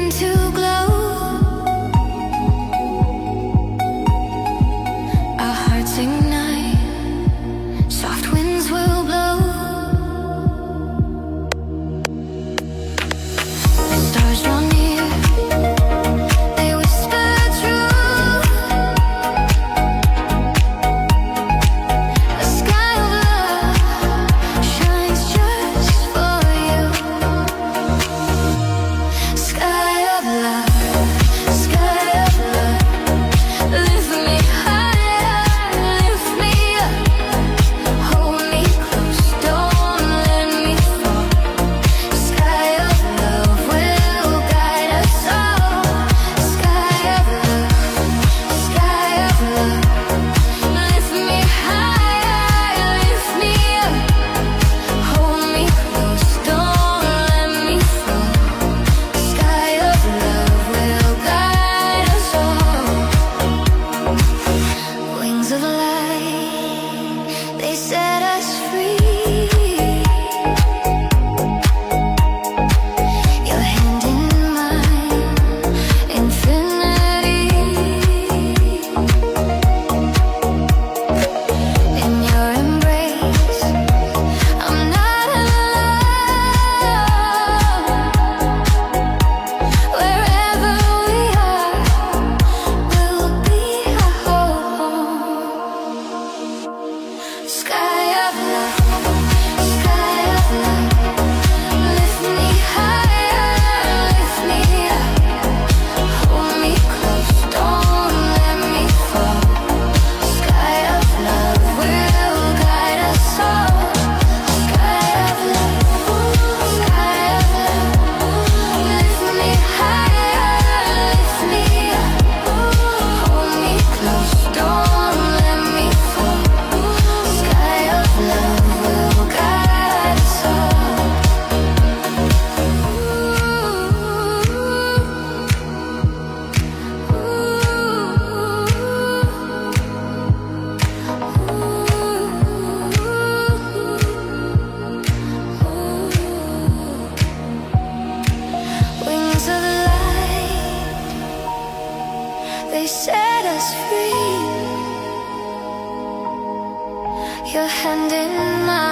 to glow. Our hearts ignite, soft winds will blow. The stars draw near, they whisper truth. A sky of love shines just for you. Sky of love, sky of love, lift me higher, lift me up. Hold me close, don't let me fall. Sky of love will guide us all. Sky of love, lift me higher, lift me up. Hold me close, don't let me fall. Sky of love will guide us all. Wings of light, they set us free. Your hand in mine, infinity. In your embrace, I'm not alone. Wherever we are, will be our home. Sky of love, lift me higher, lift me up. Hold me close, don't let me fall. Sky of love will guide us all. Sky of love, lift me higher, lift me up. Hold me close, don't let me fall. Sky of love will guide us all. Wings of light, they set us free. Your hand in mine.